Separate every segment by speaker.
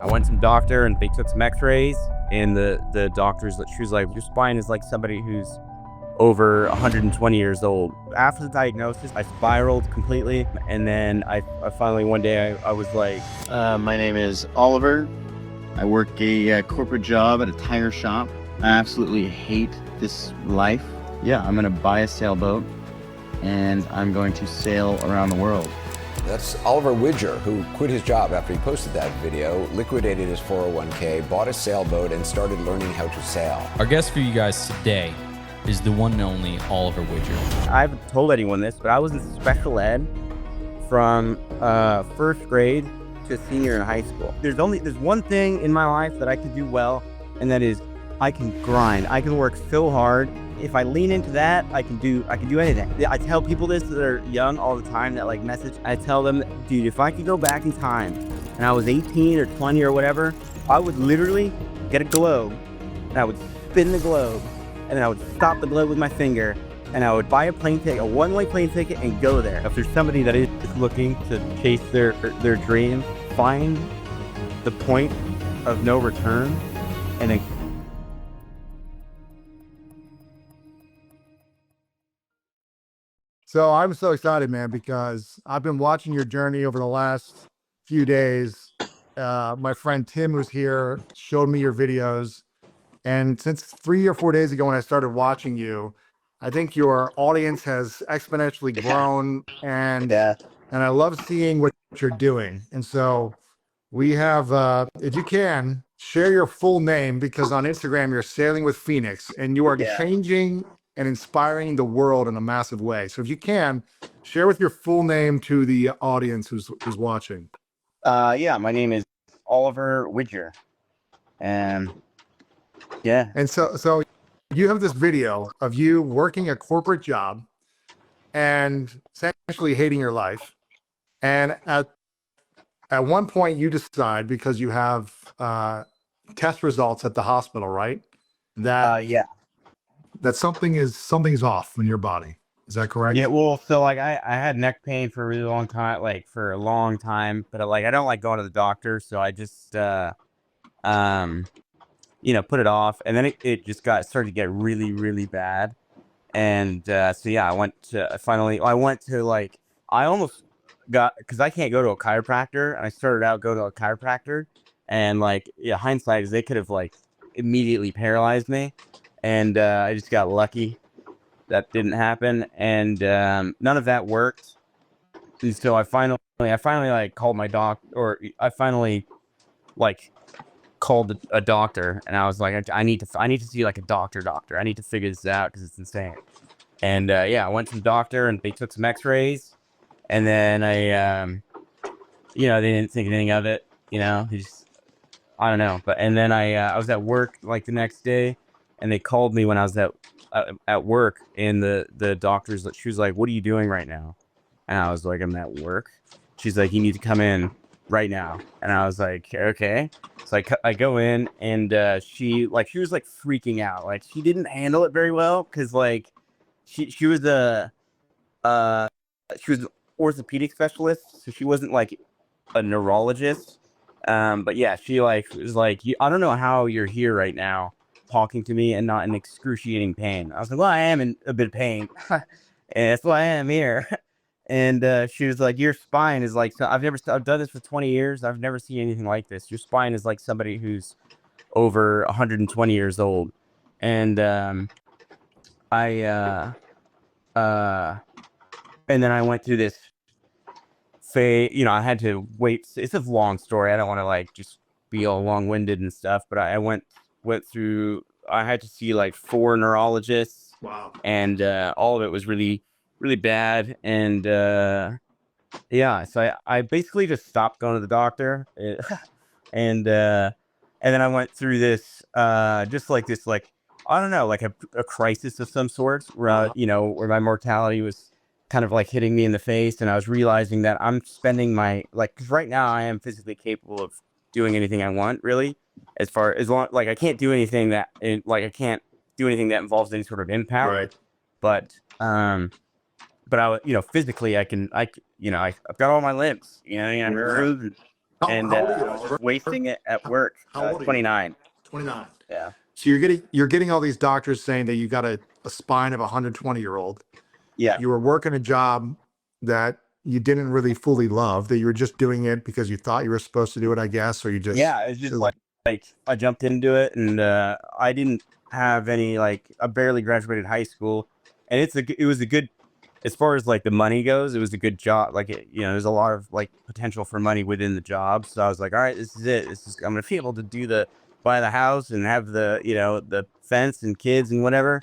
Speaker 1: I went to the doctor and they took some x-rays, and the doctors, she was like, your spine is like somebody who's over 120 years old. After the diagnosis, I spiraled completely. And then I finally, one day I was like,
Speaker 2: my name is Oliver. I work a corporate job at a tire shop. I absolutely hate this life. Yeah, I'm gonna buy a sailboat and I'm going to sail around the world.
Speaker 3: That's Oliver Widger, who quit his job after he posted that video, liquidated his 401k, bought a sailboat, and started learning how to sail.
Speaker 4: Our guest for you guys today is the one and only Oliver Widger.
Speaker 1: I haven't told anyone this, but I was in special ed from first grade to senior in high school. There's one thing in my life that I can do well, and that is I can grind. I can work so hard. If I lean into that, I can do anything. I tell people this that are young all the time that like message. I tell them, dude, if I could go back in time and I was 18 or 20 or whatever, I would literally get a globe and I would spin the globe and then I would stop the globe with my finger and I would buy a plane ticket, a one-way plane ticket, and go there. If there's somebody that is looking to chase their dream, find the point of no return and then
Speaker 5: So I'm so excited, man, because I've been watching your journey over the last few days. My friend Tim, who's here, showed me your videos. And since 3 or 4 days ago when I started watching you, I think your audience has exponentially grown. And I love seeing what you're doing. And so we have, if you can, share your full name, because on Instagram, you're Sailing with Phoenix, and you are changing and inspiring the world in a massive way. So if you can, share with your full name to the audience who's watching.
Speaker 1: Yeah, my name is Oliver Widger. And
Speaker 5: so you have this video of you working a corporate job and essentially hating your life. And at one point you decide, because you have test results at the hospital, right? That something's off in your body. Is that correct?
Speaker 1: Yeah, well, so like I had neck pain for a really long time, but like I don't like going to the doctor, so I just put it off, and then it just started to get really, really bad. And so yeah, I almost got, because I can't go to a chiropractor, and I started out going to a chiropractor, and hindsight is they could have like immediately paralyzed me. And I just got lucky that didn't happen, and none of that worked. And so I finally like called my doc, or I finally like called a doctor, and I was like, I need to see like a doctor. I need to figure this out because it's insane. And I went to the doctor, and they took some x-rays, and then they didn't think anything of it. I don't know. And then I was at work like the next day, and they called me when I was at work, and the doctor's, she was like, what are you doing right now? And I was like, I'm at work. She's like, you need to come in right now. And I was like, okay. So I go in, and she was like freaking out. Like, she didn't handle it very well, because like she was an orthopedic specialist, so she wasn't like a neurologist. But yeah, she was like, I don't know how you're here right now talking to me and not in excruciating pain. I was like, well, I am in a bit of pain. And that's why I am here. And she was like, your spine is like, so I've done this for 20 years. I've never seen anything like this. Your spine is like somebody who's over 120 years old. And and then I went through this phase, I had to wait. It's a long story. I don't want to like just be all long-winded and stuff, but I went through, I had to see like 4 neurologists.
Speaker 5: Wow.
Speaker 1: And all of it was really, really bad. And so I basically just stopped going to the doctor. And then I went through this just like this, like, I don't know, like a crisis of some sort, where where my mortality was kind of like hitting me in the face, and I was realizing that I'm spending because right now I am physically capable of doing anything I want, really, as long like I can't do anything that involves any sort of impact.
Speaker 5: Right.
Speaker 1: But I physically I've got all my limbs, and
Speaker 5: how old are you,
Speaker 1: was
Speaker 5: Oliver?
Speaker 1: just wasting it at work.
Speaker 5: How old are you?
Speaker 1: 29.
Speaker 5: 29.
Speaker 1: Yeah.
Speaker 5: So you're getting all these doctors saying that you got a spine of a 120-year-old.
Speaker 1: Yeah.
Speaker 5: You were working a job that you didn't really fully love, that you were just doing it because you thought you were supposed to do it, I guess, or you just
Speaker 1: Yeah, it's just like I jumped into it, and I didn't have any, like, I barely graduated high school, and it was a good, as far as like the money goes, it was a good job. Like, there's a lot of like potential for money within the job. So I was like, all right, this is it. I'm gonna be able to buy the house and have the fence and kids and whatever.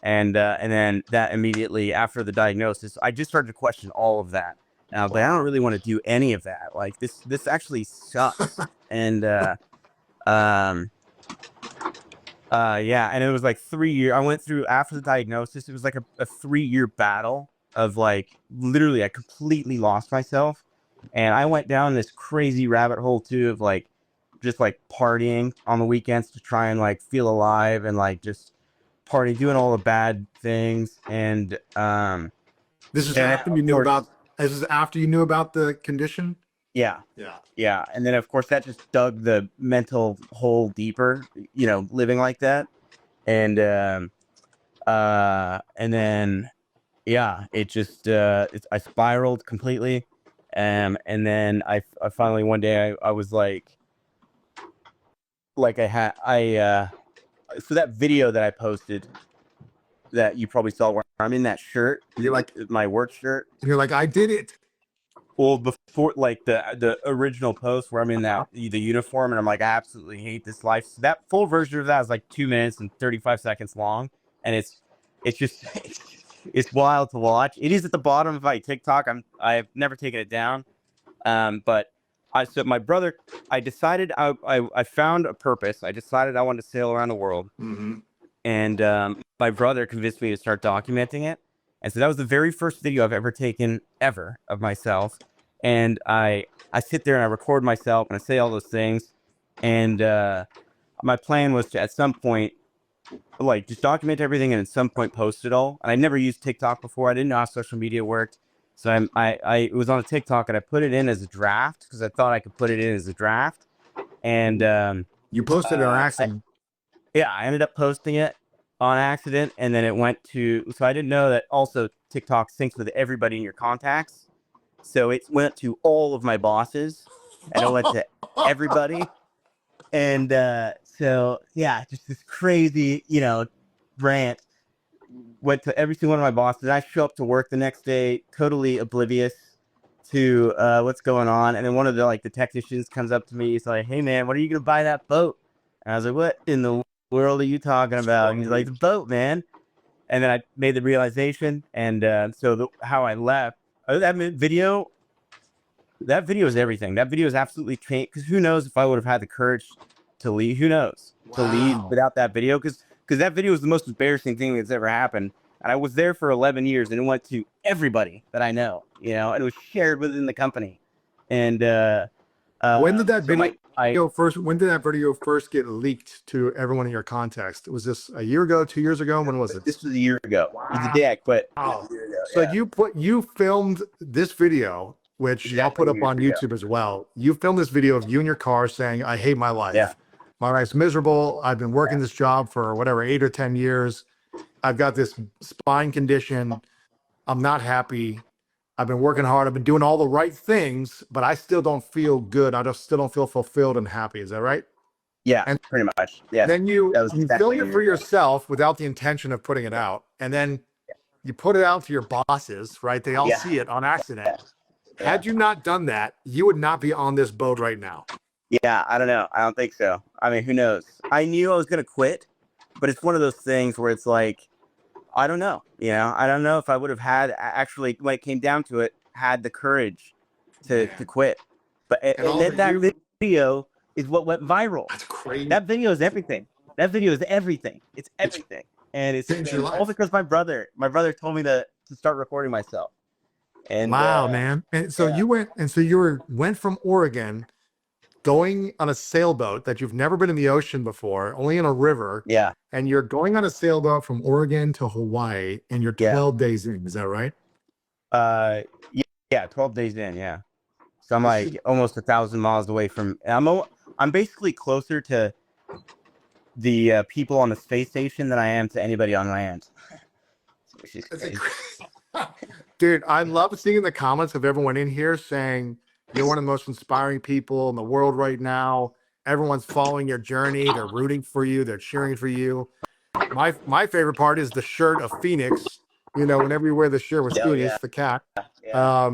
Speaker 1: And then that immediately after the diagnosis, I just started to question all of that. And I was like, I don't really want to do any of that. Like, this actually sucks. And um yeah, and it was like 3 year. I went through after the diagnosis. It was like a 3 year battle of, like, literally I completely lost myself, and I went down this crazy rabbit hole too of like just like partying on the weekends to try and like feel alive, and like just party, doing all the bad things, and
Speaker 5: this is
Speaker 1: and
Speaker 5: after
Speaker 1: of
Speaker 5: you knew
Speaker 1: course,
Speaker 5: about this is after you knew about the condition?
Speaker 1: yeah,
Speaker 5: Yeah.
Speaker 1: yeah, and then of course that just dug the mental hole deeper, living like that, and and then yeah, it just I spiraled completely, and then I finally one day I was like I had I so that video that I posted that you probably saw where I'm in that shirt,
Speaker 5: You're like
Speaker 1: my work shirt.
Speaker 5: I did it.
Speaker 1: Well, before, like, the original post where I'm in the uniform, and I'm like, I absolutely hate this life. So that full version of that is like 2 minutes and 35 seconds long, and it's just it's wild to watch. It is at the bottom of my TikTok. I've never taken it down, but my brother, I decided I found a purpose. I decided I wanted to sail around the world,
Speaker 5: Mm-hmm.
Speaker 1: and my brother convinced me to start documenting it. And so that was the very first video I've ever taken ever of myself. And I sit there and I record myself and I say all those things. And my plan was to at some point, like, just document everything and at some point post it all. And I never used TikTok before. I didn't know how social media worked. So I was on a TikTok and I put it in as a draft because I thought I could put it in as a draft. And
Speaker 5: You posted it on
Speaker 1: I
Speaker 5: accident.
Speaker 1: yeah, I ended up posting it on accident, and then it went to. So I didn't know that also TikTok syncs with everybody in your contacts. So it went to all of my bosses, and it went to everybody. And so yeah, just this crazy, rant went to every single one of my bosses. I show up to work the next day, totally oblivious to what's going on. And then one of the technicians comes up to me. He's like, "Hey man, what are you gonna buy that boat?" And I was like, "What in the world are you talking about?" And he's like, "The boat, man." And then I made the realization, and how I left that video is everything. That video is absolutely changed, because who knows if I would have had the courage to leave? Who knows to leave
Speaker 5: Wow.
Speaker 1: without that video? Because that video was the most embarrassing thing that's ever happened. And I was there for 11 years, and it went to everybody that I know, and it was shared within the company. And
Speaker 5: When did that
Speaker 1: so
Speaker 5: when did that video first get leaked to everyone in your context? Was this a year ago, 2 years ago? When was it?
Speaker 1: this was a year ago. It was the day I quit.
Speaker 5: Wow.
Speaker 1: A year ago,
Speaker 5: So
Speaker 1: yeah.
Speaker 5: you filmed this video, which I'll
Speaker 1: Exactly
Speaker 5: put
Speaker 1: a
Speaker 5: up
Speaker 1: year
Speaker 5: on
Speaker 1: ago.
Speaker 5: YouTube as well. You filmed this video of you in your car saying, "I hate my life.
Speaker 1: Yeah.
Speaker 5: My life's miserable. I've been working this job for whatever 8 or 10 years. I've got this spine condition. I'm not happy. I've been working hard. I've been doing all the right things, but I still don't feel good. I just still don't feel fulfilled and happy." Is that right?
Speaker 1: Yeah,
Speaker 5: And
Speaker 1: pretty much. Yeah.
Speaker 5: then you
Speaker 1: That was exactly
Speaker 5: filmed
Speaker 1: a
Speaker 5: it
Speaker 1: year
Speaker 5: for
Speaker 1: ago.
Speaker 5: yourself without the intention of putting it out. And then you put it out to your bosses, right? They all
Speaker 1: Yeah.
Speaker 5: see it on accident.
Speaker 1: Yeah.
Speaker 5: Had you not done that, you would not be on this boat right now.
Speaker 1: Yeah, I don't know. I don't think so. I mean, who knows? I knew I was going to quit, but it's one of those things where it's like, I don't know. I don't know if I would have had actually, when it came down to it, had the courage to quit. But and then that video is what went viral.
Speaker 5: That's crazy.
Speaker 1: That video is everything. That video is everything. It's everything. And it's
Speaker 5: Changed your
Speaker 1: all
Speaker 5: life.
Speaker 1: because my brother told me to start recording myself. And
Speaker 5: Wow, man. And so
Speaker 1: yeah.
Speaker 5: you went from Oregon, going on a sailboat that you've never been in the ocean before, only in a river.
Speaker 1: Yeah.
Speaker 5: And you're going on a sailboat from Oregon to Hawaii, and you're
Speaker 1: Yeah.
Speaker 5: 12 days in. Is that right?
Speaker 1: Yeah, 12 days in, yeah. So I'm like almost 1,000 miles away from. I'm basically closer to the people on the space station than I am to anybody on land. Which is crazy.
Speaker 5: Dude, I love seeing the comments of everyone in here saying you're one of the most inspiring people in the world right now. Everyone's following your journey. They're rooting for you. They're cheering for you. My favorite part is the shirt of Phoenix. You know, whenever you wear the shirt with Phoenix, the cat.
Speaker 1: Yeah.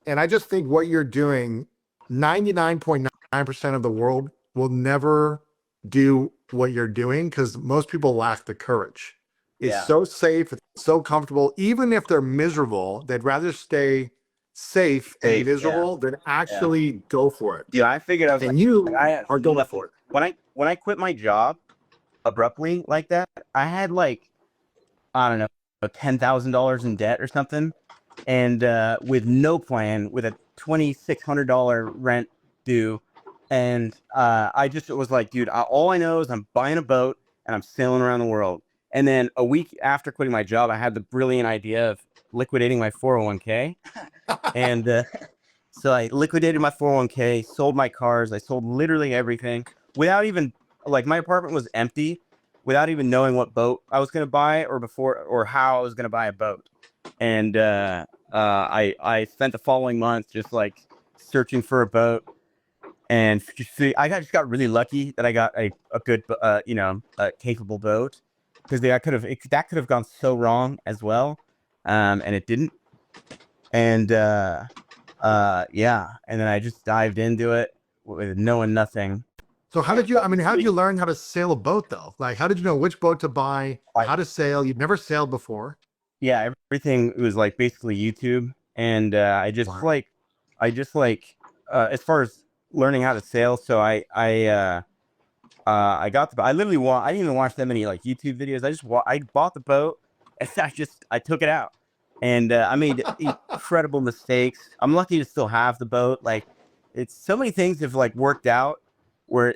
Speaker 5: And I just think what you're doing, 99.9% of the world will never do what you're doing because most people lack the courage. It's
Speaker 1: Yeah.
Speaker 5: so safe, it's so comfortable. Even if they're miserable, they'd rather stay safe and
Speaker 1: Safe,
Speaker 5: miserable than actually go for it.
Speaker 1: Dude, I figured I was
Speaker 5: And
Speaker 1: like,
Speaker 5: you
Speaker 1: I
Speaker 5: are going for it.
Speaker 1: when I quit my job abruptly like that, I had like, I don't know, $10,000 in debt or something, and with no plan, with a $2,600 rent due, and I just was like, dude, all I know is I'm buying a boat and I'm sailing around the world. And then a week after quitting my job, I had the brilliant idea of liquidating my 401k, and so I liquidated my 401k, sold my cars, I sold literally everything without even, like, my apartment was empty without even knowing what boat I was going to buy or how I was going to buy a boat. And I spent the following month just like searching for a boat, and I just got really lucky that I got a good, capable boat, because that could have gone so wrong as well, and it didn't. And yeah, and then I just dived into it with knowing nothing.
Speaker 5: So how did you learn how to sail a boat though? Like, how did you know which boat to buy, how to sail? You've never sailed before.
Speaker 1: Yeah, everything was like basically YouTube, and I just as far as learning how to sail. So I didn't even watch that many like YouTube videos. I bought the boat, and I took it out, and I made incredible mistakes. I'm lucky to still have the boat. Like, it's so many things have like worked out where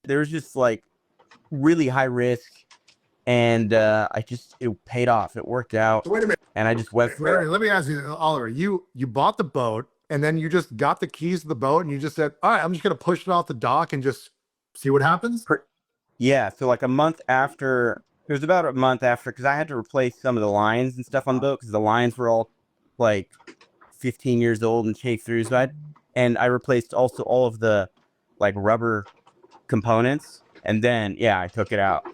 Speaker 1: there's just like really high risk, and it paid off. It worked out,
Speaker 5: So wait a minute.
Speaker 1: and I just went for it.
Speaker 5: Let me ask you, Oliver, you bought the boat and then you just got the keys to the boat and you just said, all right, I'm just going to push it off the dock and just see what happens.
Speaker 1: Yeah, so like it was about a month after, because I had to replace some of the lines and stuff on the boat because the lines were all like 15 years old and chafed through. And I replaced also all of the like rubber components, and then I took it out.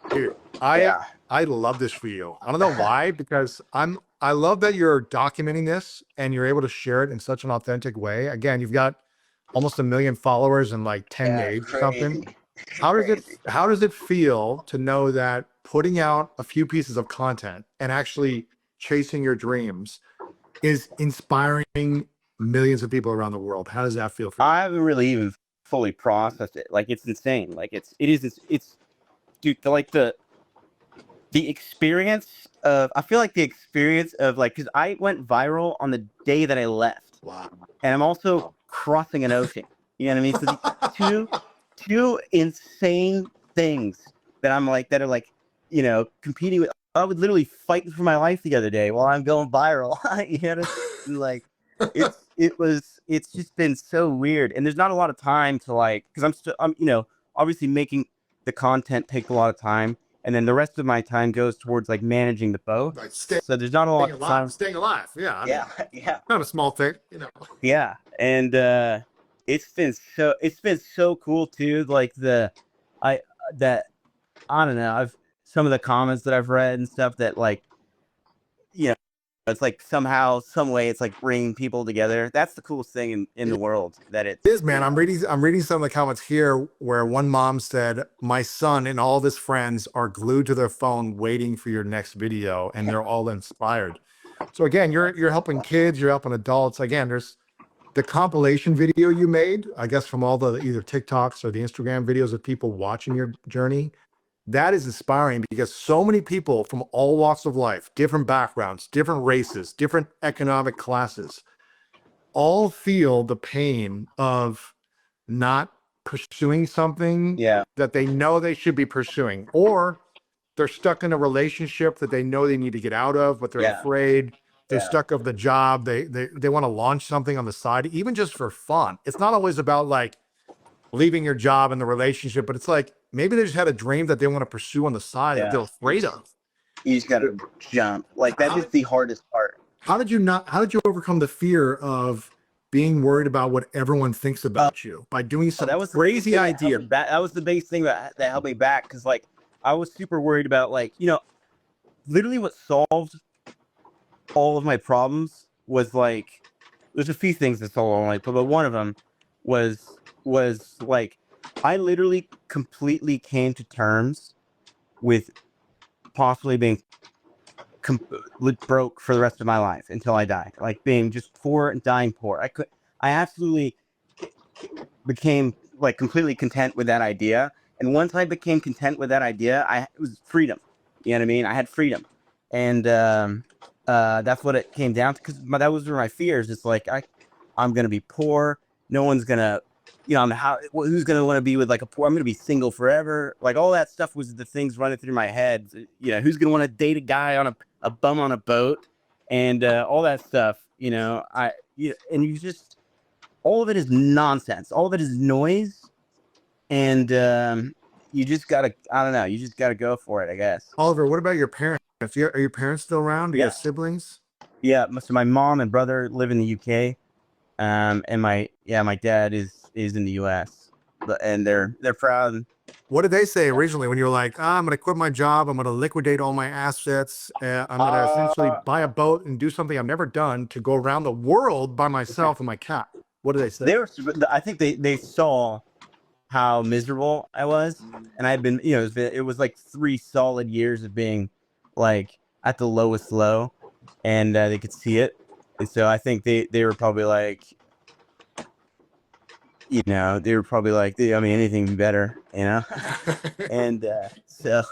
Speaker 5: Dude, I love this for you. I don't know why, because I love that you're documenting this and you're able to share it in such an authentic way. Again, you've got almost 1 million followers in like 10 days or something. How does it feel to know that putting out a few pieces of content and actually chasing your dreams is inspiring millions of people around the world? How does that feel for you?
Speaker 1: I haven't really even fully processed it. Like, it's insane. Like, it's dude, the experience of, I feel like the experience of, like, because I went viral on the day that I left.
Speaker 5: Wow.
Speaker 1: And I'm also crossing an ocean. You know what I mean? So two insane things that are like, competing with. I would literally fight for my life the other day while I'm going viral. You know what I mean? Like, it's just been so weird, and there's not a lot of time to, like, because I'm obviously making the content takes a lot of time, and then the rest of my time goes towards like managing the boat.
Speaker 5: Like
Speaker 1: so there's not a lot of time.
Speaker 5: Staying alive. Yeah.
Speaker 1: Yeah.
Speaker 5: Not a small thing,
Speaker 1: Yeah, and it's been so cool too. Like I don't know. Some of the comments that I've read and stuff that, like, it's like somehow, some way, it's like bringing people together. That's the coolest thing in the world. That it
Speaker 5: is, man. I'm reading some of the comments here where one mom said, "My son and all of his friends are glued to their phone waiting for your next video, and they're all inspired." So again, you're helping kids, you're helping adults. Again, there's the compilation video you made, I guess, from all the either TikToks or the Instagram videos of people watching your journey. That is inspiring because so many people from all walks of life, different backgrounds, different races, different economic classes, all feel the pain of not pursuing something that they know they should be pursuing, or they're stuck in a relationship that they know they need to get out of, but they're afraid they're stuck of the job. They want to launch something on the side, even just for fun. It's not always about like leaving your job and the relationship, but it's like maybe they just had a dream that they want to pursue on the side that they're afraid of.
Speaker 2: You just gotta jump. Like that is the hardest part.
Speaker 5: How did you overcome the fear of being worried about what everyone thinks about you by doing some crazy idea?
Speaker 1: That was the biggest thing that held me back, because like I was super worried about, like, you know, literally what solved all of my problems was like, there's a few things that solved all my problems, but one of them was like, I literally completely came to terms with possibly being broke for the rest of my life until I died, like being just poor and dying poor. I absolutely became like completely content with that idea. And once I became content with that idea, it was freedom. You know what I mean? I had freedom. And that's what it came down to, because that was my fears. It's like, I'm going to be poor. No one's going to, you know, who's going to want to be with like a poor, I'm going to be single forever. Like all that stuff was the things running through my head. You know, who's going to want to date a guy on a bum on a boat, and all that stuff, you know, and you just, all of it is nonsense. All of it is noise. And you just gotta, I don't know, you just gotta go for it, I guess.
Speaker 5: Oliver, what about your parents? Are your parents still around? Do you have siblings?
Speaker 1: Yeah, so my mom and brother live in the UK, and my dad is in the US, and they're proud.
Speaker 5: What did they say originally when you were like, I'm going to quit my job, I'm going to liquidate all my assets, I'm going to essentially buy a boat and do something I've never done to go around the world by myself and my cat? What did they say?
Speaker 1: I think they saw how miserable I was, and I've been, you know, it was like 3 solid years of being like at the lowest low, and they could see it, and so I think they were probably like, you know, they were probably like, I mean, anything would be better, you know. And so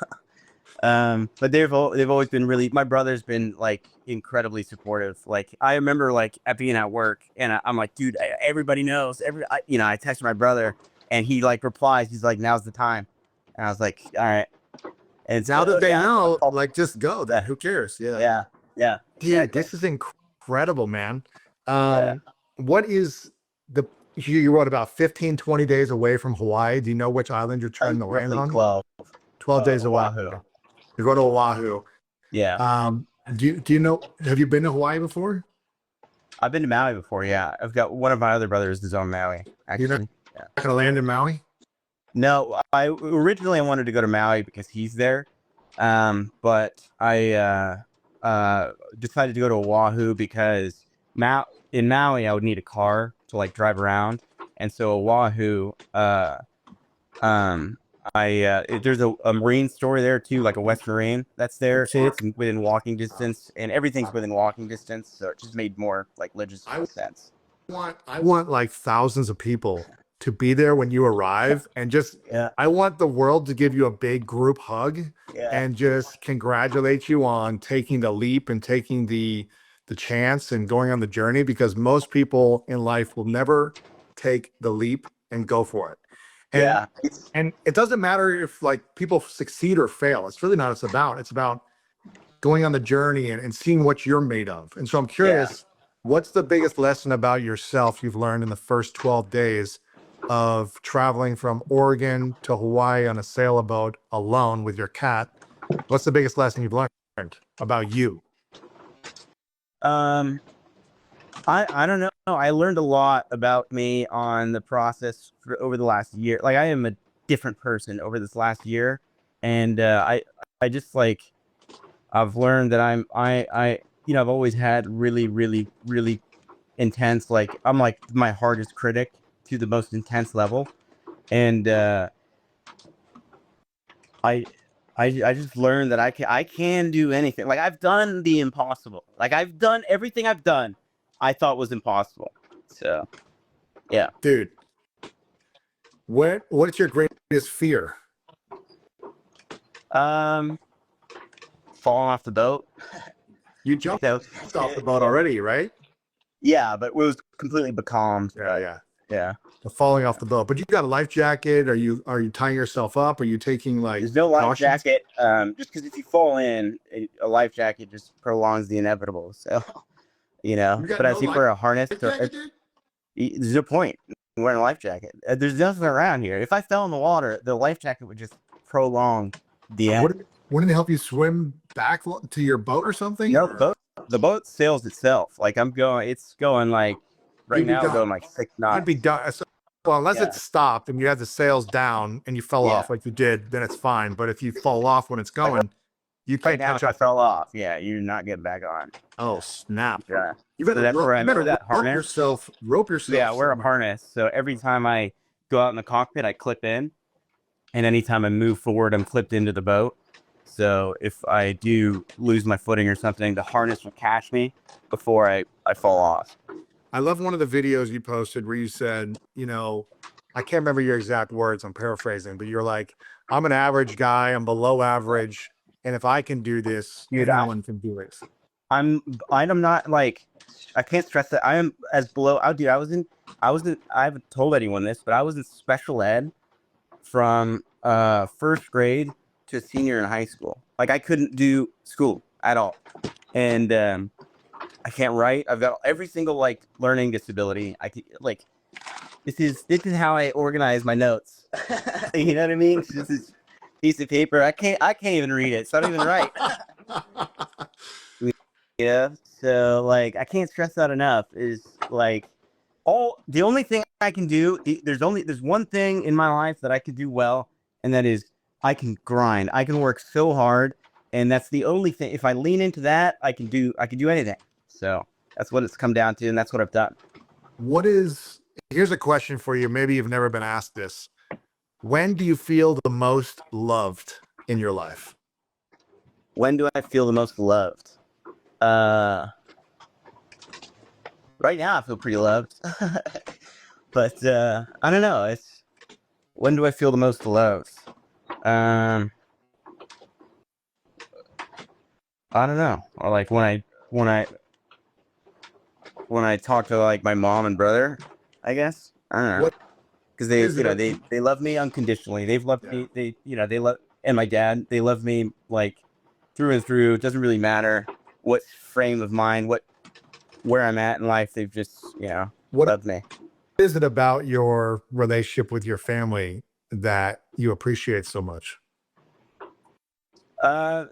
Speaker 1: but they've always been really, my brother's been like incredibly supportive. Like I remember like at being at work, and I'm like, dude, everybody knows, you know, I text my brother, and he like replies, he's like, now's the time. And I was like, all right. And
Speaker 5: now that they know, like, just go. That who cares?
Speaker 1: Yeah.
Speaker 5: Dude, this is incredible, man. What is you're what, about 15, 20 days away from Hawaii? Do you know which island you're trying to land on? 12 days away.
Speaker 1: Oahu.
Speaker 5: You're going to Oahu.
Speaker 1: Yeah.
Speaker 5: Do you know, have you been to Hawaii before?
Speaker 1: I've been to Maui before, yeah. I've got one of my other brothers is on Maui, actually.
Speaker 5: You're not going to land in Maui?
Speaker 1: No, I wanted to go to Maui because he's there. But I decided to go to Oahu because in Maui I would need a car to like drive around, and so Oahu, there's a marine store there too, like a West Marine that's there, so it's within walking distance, and everything's within walking distance, so it just made more like logistical sense.
Speaker 5: I want like thousands of people to be there when you arrive, and just I want the world to give you a big group hug and just congratulate you on taking the leap and taking the chance and going on the journey, because most people in life will never take the leap and go for it. And it doesn't matter if like people succeed or fail. It's really not it's about going on the journey and seeing what you're made of. And so I'm curious, what's the biggest lesson about yourself you've learned in the first 12 days of traveling from Oregon to Hawaii on a sailboat alone with your cat? What's the biggest lesson you've learned about you?
Speaker 1: I don't know. I learned a lot about me on the process over the last year. Like I am a different person over this last year, and I just like, I've learned that I you know, I've always had really, really, really intense, like I'm like my hardest critic to the most intense level, and I just learned that I can do anything. Like I've done the impossible. Like I've done everything I've done I thought was impossible. So yeah.
Speaker 5: Dude, what's your greatest fear?
Speaker 1: Falling off the boat.
Speaker 5: You jumped off the boat already, right?
Speaker 1: Yeah, but it was completely becalmed. Yeah.
Speaker 5: Falling off the boat. But you got a life jacket? Are you tying yourself up? Are you taking like
Speaker 1: There's no life
Speaker 5: cautions?
Speaker 1: jacket. Just because if you fall in, a life jacket just prolongs the inevitable. So you know.
Speaker 5: You got
Speaker 1: But as
Speaker 5: no
Speaker 1: you
Speaker 5: life
Speaker 1: wear a harness,
Speaker 5: jacket, dude?
Speaker 1: there's no point in wearing a life jacket. There's nothing around here. If I fell in the water, the life jacket would just prolong the end.
Speaker 5: Wouldn't it help you swim back to your boat or something?
Speaker 1: No, the boat sails itself. Like it's going like right
Speaker 5: You'd be
Speaker 1: now,
Speaker 5: done.
Speaker 1: going like 6
Speaker 5: You'd
Speaker 1: knots.
Speaker 5: be done. Well, unless
Speaker 1: Yeah.
Speaker 5: it stopped and you had the sails down and you fell
Speaker 1: Yeah.
Speaker 5: off like you did, then it's fine. But if you fall off when it's going, you
Speaker 1: Right
Speaker 5: can't
Speaker 1: now,
Speaker 5: catch
Speaker 1: if I
Speaker 5: up.
Speaker 1: fell off, yeah, you're not getting back on.
Speaker 5: Oh, snap.
Speaker 1: Yeah.
Speaker 5: You
Speaker 1: So
Speaker 5: better,
Speaker 1: that's where
Speaker 5: you
Speaker 1: I'm
Speaker 5: better
Speaker 1: that
Speaker 5: rope
Speaker 1: harness.
Speaker 5: yourself. Rope yourself.
Speaker 1: Yeah, I wear a
Speaker 5: somewhere.
Speaker 1: harness. So every time I go out in the cockpit, I clip in, and anytime I move forward, I'm clipped into the boat. So if I do lose my footing or something, the harness will catch me before I fall off.
Speaker 5: I love one of the videos you posted where you said, you know, I can't remember your exact words, I'm paraphrasing, but you're like, I'm an average guy, I'm below average, and if I can do this,
Speaker 1: Dude,
Speaker 5: no one can do it.
Speaker 1: I'm not like, I can't stress that I am as below. Dude, I haven't told anyone this, but I was in special ed from first grade to senior in high school. Like I couldn't do school at all, and I can't write. I've got every single like learning disability. Like this is how I organize my notes. You know what I mean? This is piece of paper. I can't even read it. So I don't even write. Yeah. So like I can't stress that enough. Is like the only thing I can do. There's one thing in my life that I can do well, and that is I can grind. I can work so hard, and that's the only thing. If I lean into that, I can do anything. So that's what it's come down to, and that's what I've done.
Speaker 5: Here's a question for you. Maybe you've never been asked this. When do you feel the most loved in your life?
Speaker 1: When do I feel the most loved? Right now I feel pretty loved. But I don't know. When do I feel the most loved? I don't know. Or like when I talk to like my mom and brother, I guess. I don't know. Because they love me unconditionally. They've loved me. They love, and my dad, they love me like through and through. It doesn't really matter what frame of mind, where I'm at in life. They've just loved me.
Speaker 5: What is it about your relationship with your family that you appreciate so much?
Speaker 1: My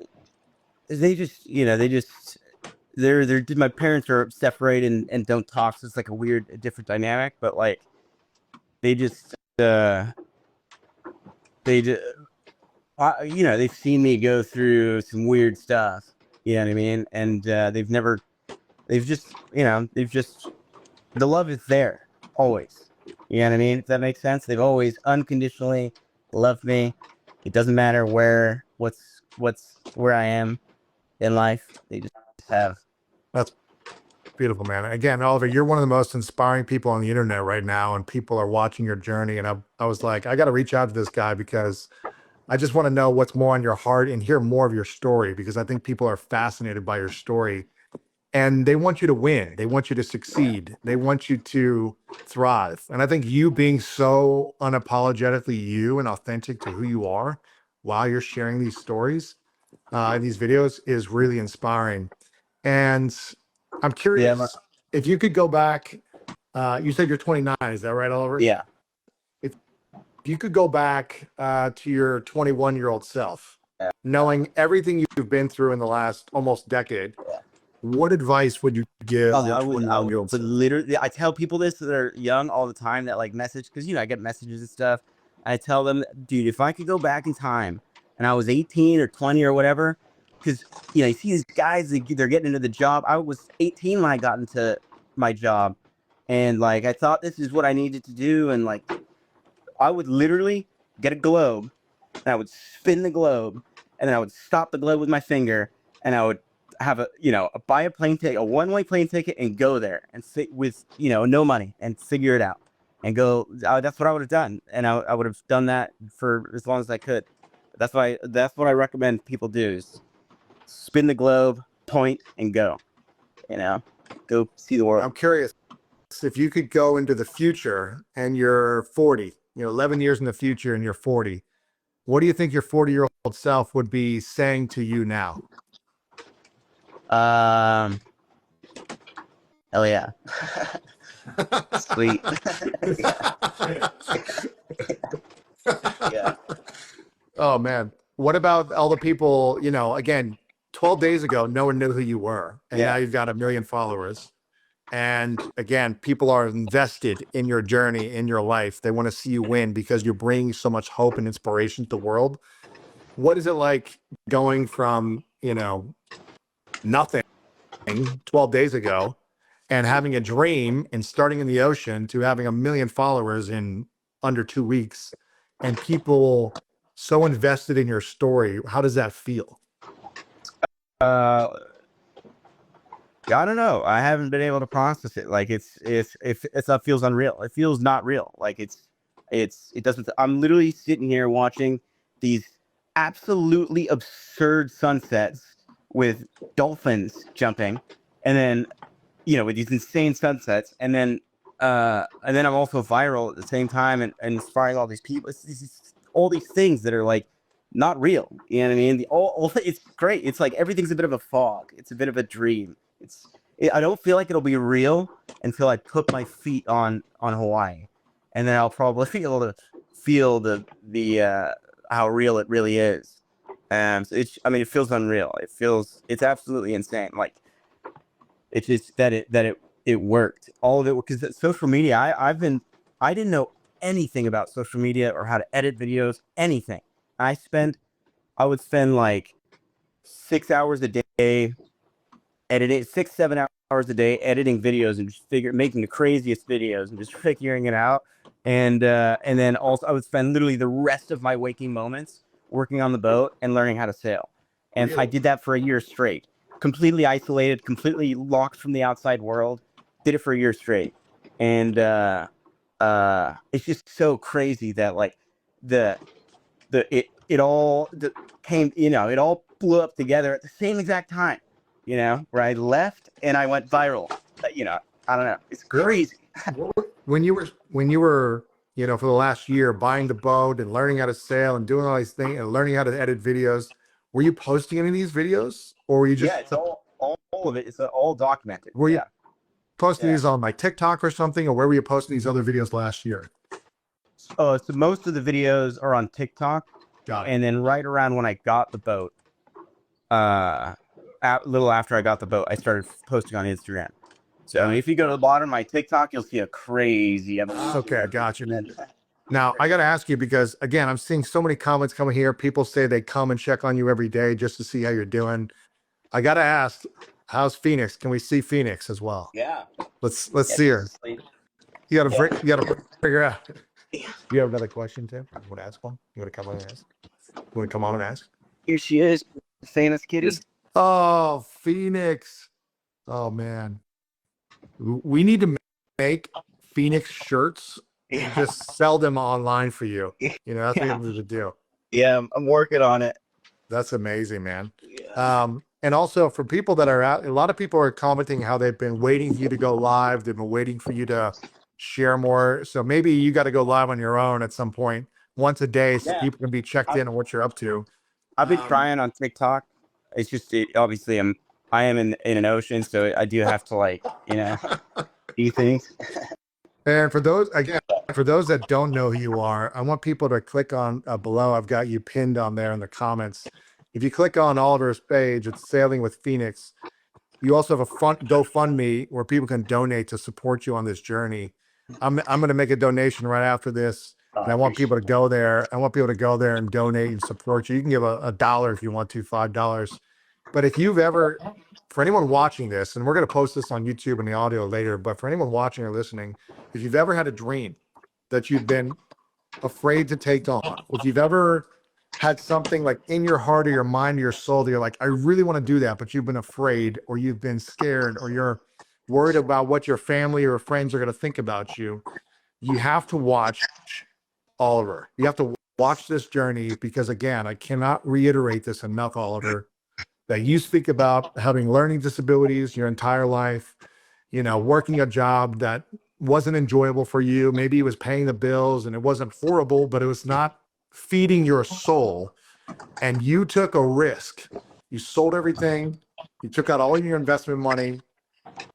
Speaker 1: parents are separated and don't talk, so it's like a different dynamic. But like, they've seen me go through some weird stuff. You know what I mean? And the love is there always. You know what I mean? If that makes sense. They've always unconditionally loved me. It doesn't matter where I am in life. They just have.
Speaker 5: That's beautiful, man. Again, Oliver, you're one of the most inspiring people on the internet right now, and people are watching your journey. And I was like, I got to reach out to this guy because I just want to know what's more on your heart and hear more of your story, because I think people are fascinated by your story and they want you to win. They want you to succeed. They want you to thrive. And I think you being so unapologetically you and authentic to who you are while you're sharing these stories in these videos is really inspiring. And I'm curious if you could go back. You said you're 29. Is that right, Oliver?
Speaker 1: Yeah.
Speaker 5: If you could go back to your 21-year-old self, knowing everything you've been through in the last almost decade, what advice would you give?
Speaker 1: Literally, I tell people this that are young all the time that like message, because I get messages and stuff. I tell them, dude, if I could go back in time and I was 18 or 20 or whatever, because you see these guys, they're getting into the job. I was 18 when I got into my job, and like I thought this is what I needed to do, and like I would literally get a globe and I would spin the globe, and then I would stop the globe with my finger, and I would have buy a plane ticket, a one-way plane ticket, and go there and sit with no money and figure it out and go. That's what I would have done, and I would have done that for as long as I could. That's what I recommend people do is spin the globe, point, and go. Go see the world.
Speaker 5: I'm curious if you could go into the future and you're 40, 11 years in the future and you're 40, what do you think your 40-year-old self would be saying to you now?
Speaker 1: Hell yeah. Sweet. Yeah.
Speaker 5: Oh man. What about all the people, you know, again, 12 days ago, no one knew who you were. And
Speaker 1: Yeah.
Speaker 5: now you've got 1 million followers. And again, people are invested in your journey, in your life. They want to see you win because you're bringing so much hope and inspiration to the world. What is it like going from, you know, nothing 12 days ago and having a dream and starting in the ocean to having 1 million followers in under 2 weeks and people so invested in your story? How does that feel?
Speaker 1: Uh, I don't know. I haven't been able to process it. Like it's that feels unreal. It feels not real. Like it doesn't. I'm literally sitting here watching these absolutely absurd sunsets with dolphins jumping, and then with these insane sunsets, and then I'm also viral at the same time and inspiring all these people. All these things that are like not real. You know what I mean? It's great. It's like everything's a bit of a fog. It's a bit of a dream. I don't feel like it'll be real until I put my feet on Hawaii, and then I'll probably be able to feel the how real it really is. So it feels unreal. It's absolutely insane. Like it's just that it worked. All of it, because social media. I didn't know anything about social media or how to edit videos. Anything. I would spend like 6 hours a day editing, 6 7 hours a day editing videos and just making the craziest videos and just figuring it out. And then also I would spend literally the rest of my waking moments working on the boat and learning how to sail. And I did that for a year straight, completely isolated, completely locked from the outside world. Did it for a year straight, and it's just so crazy that like it all came, it all blew up together at the same exact time, where I left and I went viral. I don't know. It's crazy.
Speaker 5: When you were, for the last year buying the boat and learning how to sail and doing all these things and learning how to edit videos, were you posting any of these videos or were you just
Speaker 1: it's all of it. It's all documented.
Speaker 5: were you posting these on like TikTok or something, or where were you posting these other videos last year?
Speaker 1: So most of the videos are on TikTok.
Speaker 5: Got it.
Speaker 1: And then right around when I got the boat, a little after I got the boat, I started posting on Instagram. So if you go to the bottom of my TikTok, you'll see a crazy evolution.
Speaker 5: Okay, I got you. Now I got to ask you, because again, I'm seeing so many comments coming here. People say they come and check on you every day just to see how you're doing. I got to ask, how's Phoenix? Can we see Phoenix as well?
Speaker 1: Yeah.
Speaker 5: Let's see her. You got to figure out. You have another question, Tim? You want to ask one? You want to come on and ask? You want to come on and ask?
Speaker 1: Here she is, famous kitty.
Speaker 5: Oh, Phoenix. Oh man. We need to make Phoenix shirts and just sell them online for you. That's what we should do.
Speaker 1: Yeah, I'm working on it.
Speaker 5: That's amazing, man. And also for people that are out, a lot of people are commenting how they've been waiting for you to go live. They've been waiting for you to share more. So maybe you got to go live on your own at some point, once a day, so people can be checked in on what you're up to.
Speaker 1: I've been trying on TikTok. It's just obviously I am in an ocean, so I do have to do things.
Speaker 5: And for those that don't know who you are, I want people to click on below. I've got you pinned on there in the comments. If you click on Oliver's page, it's Sailing with Phoenix. You also have a GoFundMe where people can donate to support you on this journey. I'm going to make a donation right after this, and I want people to go there. I want people to go there and donate and support you. You can give a $1 if you want to, $5. But if you've ever, for anyone watching this, and we're going to post this on YouTube and the audio later, but for anyone watching or listening, if you've ever had a dream that you've been afraid to take on, if you've ever had something like in your heart or your mind or your soul that you're like, I really want to do that, but you've been afraid or you've been scared or you're worried about what your family or friends are going to think about you, you have to watch Oliver. You have to watch this journey, because again, I cannot reiterate this enough, Oliver, that you speak about having learning disabilities your entire life, working a job that wasn't enjoyable for you. Maybe it was paying the bills and it wasn't horrible, but it was not feeding your soul. And you took a risk. You sold everything. You took out all your investment money.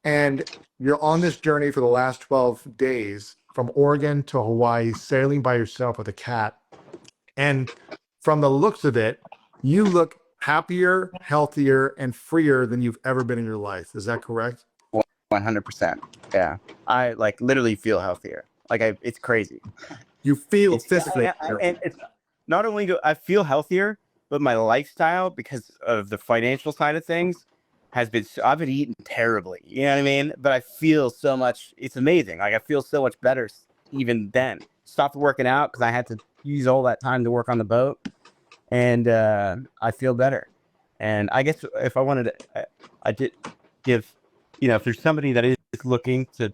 Speaker 5: And you're on this journey for the last 12 days from Oregon to Hawaii, sailing by yourself with a cat. And from the looks of it, you look happier, healthier, and freer than you've ever been in your life. Is that correct?
Speaker 1: 100%. Yeah. I like literally feel healthier. Like it's crazy.
Speaker 5: You feel
Speaker 1: It's
Speaker 5: physically.
Speaker 1: and it's not only do I feel healthier, but my lifestyle, because of the financial side of things, I've been eating terribly. You know what I mean? But I feel so much. It's amazing. Like I feel so much better even then. Stopped working out because I had to use all that time to work on the boat, and I feel better. And I guess if I wanted to, I did give, if there's somebody that is looking to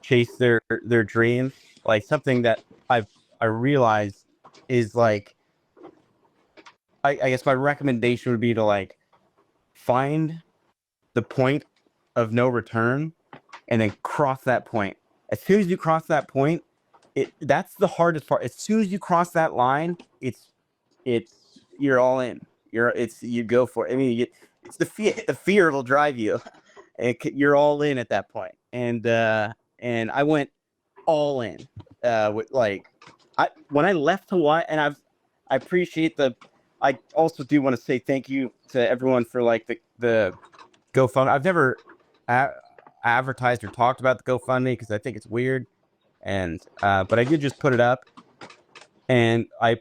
Speaker 1: chase their dreams, like something that I realize is like, I guess my recommendation would be to like find the point of no return and then cross that point. As soon as you cross that point, that's the hardest part. As soon as you cross that line, it's you're all in. You go for it. I mean, it's the fear will drive you. You're all in at that point. And I went all in with like when I left Hawaii, and I appreciate I also do want to say thank you to everyone for like the GoFundMe. I've never advertised or talked about the GoFundMe because I think it's weird, and but I did just put it up, and a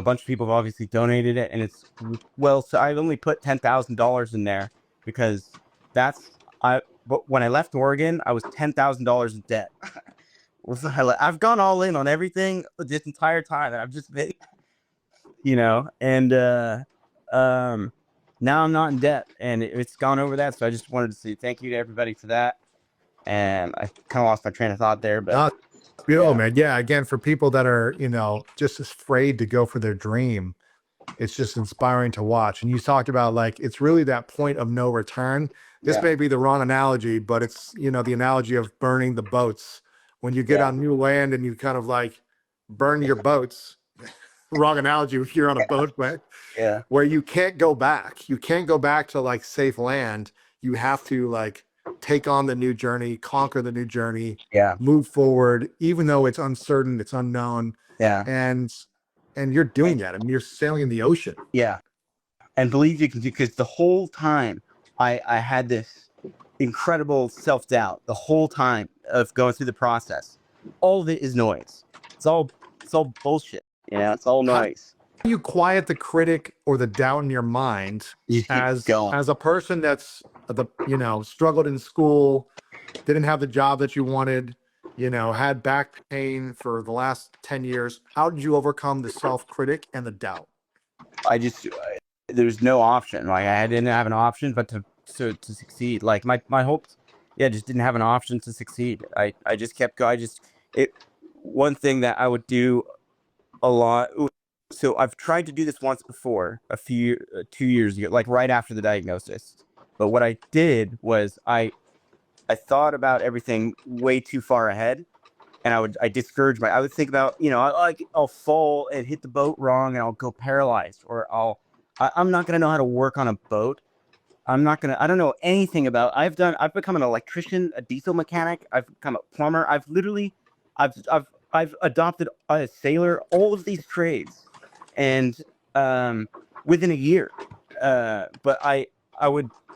Speaker 1: bunch of people have obviously donated it, and it's so I've only put $10,000 in there because but when I left Oregon, I was $10,000 in debt. I've gone all in on everything this entire time that I've just been, and now I'm not in debt, and it's gone over that. So I just wanted to say thank you to everybody for that. And I kind of lost my train of thought there, but
Speaker 5: Man. Yeah. Again, for people that are, just afraid to go for their dream, it's just inspiring to watch. And you talked about like, it's really that point of no return. This may be the wrong analogy, but it's, the analogy of burning the boats. When you get on new land and you kind of like burn your boats, wrong analogy if you're on a boat, but where you can't go back. You can't go back to like safe land. You have to like take on the new journey, conquer the new journey, move forward, even though it's uncertain, it's unknown. And you're doing that. I mean, you're sailing in the ocean.
Speaker 1: Yeah. And believe you can do, because the whole time I had this incredible self-doubt the whole time of going through the process. All of it is noise. It's all bullshit. It's all noise.
Speaker 5: How do you quiet the critic or the doubt in your mind as a person that's struggled in school, didn't have the job that you wanted, had back pain for the last 10 years. How did you overcome the self-critic and the doubt?
Speaker 1: There's no option. Like I didn't have an option but to succeed. Like my hopes, just didn't have an option to succeed. I just kept going. One thing that I would do a lot. So I've tried to do this once before, 2 years ago, like right after the diagnosis. But what I did was I thought about everything way too far ahead, and I discourage I would think about, I'll fall and hit the boat wrong and I'll go paralyzed, or I'm not going to know how to work on a boat. I don't know anything about, I've become an electrician, a diesel mechanic. I've become a plumber. I've adopted a sailor, all of these trades, and within a year. But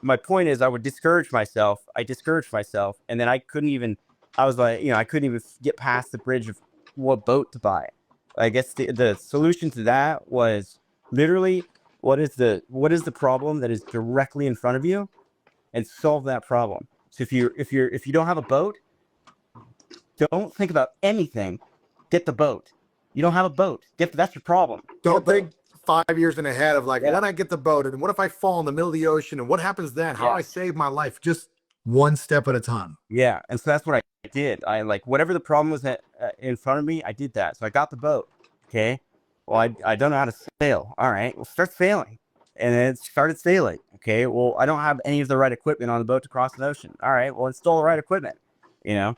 Speaker 1: my point is I would discourage myself. I discouraged myself, and then I couldn't even get past the bridge of what boat to buy. I guess the solution to that was literally, what is the problem that is directly in front of you, and solve that problem. So if you don't have a boat, don't think about anything. Get the boat. You don't have a boat. That's your problem.
Speaker 5: Don't think 5 years in ahead of like, when I get the boat, and what if I fall in the middle of the ocean, and what happens then? How I save my life? Just one step at a time.
Speaker 1: Yeah, and so that's what I did. I like whatever the problem was in front of me, I did that. So I got the boat. Okay. Well, I don't know how to sail. All right. Well, start sailing. And then it started sailing. Okay. Well, I don't have any of the right equipment on the boat to cross an ocean. All right. Well, install the right equipment. I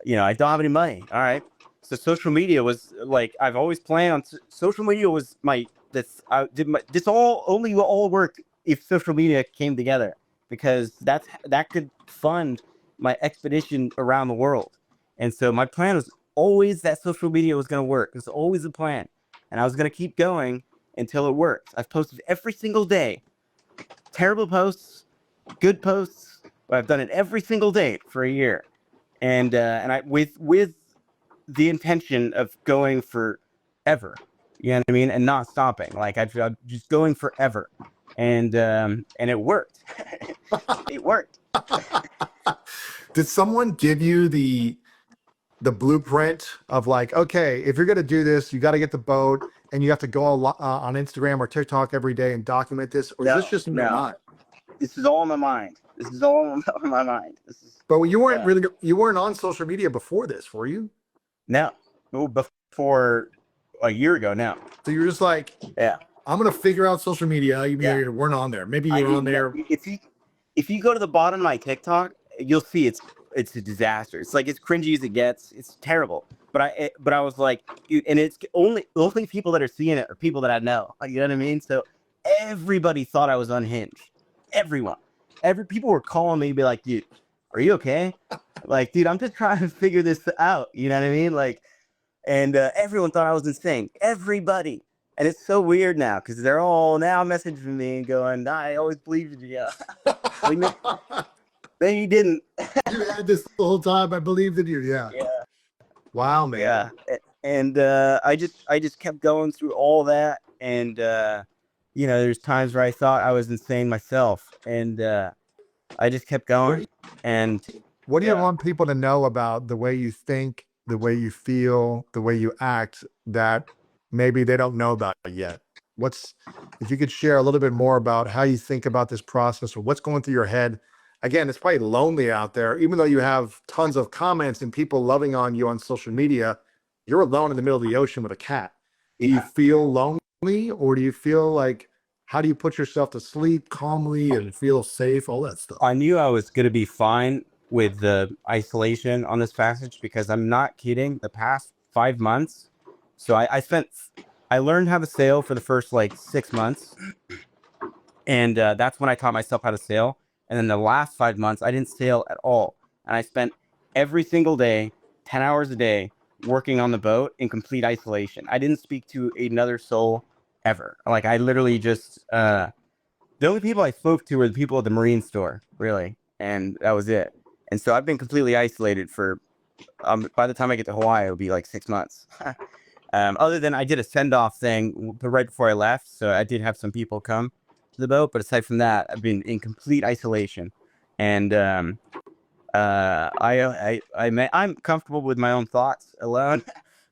Speaker 1: don't have any money. All right. So social media was like, I've always planned on social media was all worked if social media came together. because that could fund my expedition around the world. And so my plan was always that social media was going to work. It was always the plan, and I was going to keep going until it worked. I've posted every single day, terrible posts, good posts, but I've done it every single day for a year, and I with the intention of going forever. You know what I mean, and not stopping. Like I'm just going forever, and it worked. It worked.
Speaker 5: Did someone give you the blueprint of like, okay, if you're going to do this, you got to get the boat and you have to go on Instagram or TikTok every day and document this? Or is this just in your mind?
Speaker 1: This is all in my mind. This is all in my mind. This is,
Speaker 5: But you weren't you weren't on social media before this, were you?
Speaker 1: no, before a year ago now.
Speaker 5: So you're just like,
Speaker 1: Yeah.
Speaker 5: I'm going to figure out social media. You
Speaker 1: Yeah.
Speaker 5: weren't on there. Maybe you were on there.
Speaker 1: If you go to the bottom of my TikTok, you'll see it's a disaster. It's like as cringy as it gets. It's terrible. But I was like, and it's only people that are seeing it are people that I know. You know what I mean? So everybody thought I was unhinged. Everyone. People were calling me, be like, dude, are you okay? Like, dude, I'm just trying to figure this out. You know what I mean? Like, and everyone thought I was insane. Everybody. And it's so weird now because they're all now messaging me and going, I always believed in you. Like, then you didn't.
Speaker 5: You had this the whole time. I believed in you. Yeah.
Speaker 1: Yeah.
Speaker 5: Wow, man.
Speaker 1: Yeah. And I just kept going through all that. And, you know, there's times where I thought I was insane myself. And I just kept going. And
Speaker 5: what do you want people to know about the way you think, the way you feel, the way you act that maybe they don't know about yet? If you could share a little bit more about how you think about this process or what's going through your head. Again, it's probably lonely out there, even though you have tons of comments and people loving on you on social media. You're alone in the middle of the ocean with a cat. Do you feel lonely, or do you feel like, how do you put yourself to sleep calmly and feel safe, all that stuff?
Speaker 1: I knew I was going to be fine with the isolation on this passage because I'm not kidding. The past 5 months, so I learned how to sail for the first like 6 months, and that's when I taught myself how to sail. And then the last 5 months, I didn't sail at all, and I spent every single day, 10 hours a day, working on the boat in complete isolation. I didn't speak to another soul ever. Like I literally just the only people I spoke to were the people at the marine store, really, and that was it. And so I've been completely isolated for by the time I get to Hawaii, it'll be like 6 months. Other than I did a send-off thing right before I left, so I did have some people come to the boat, but aside from that, I've been in complete isolation. And I'm comfortable with my own thoughts alone.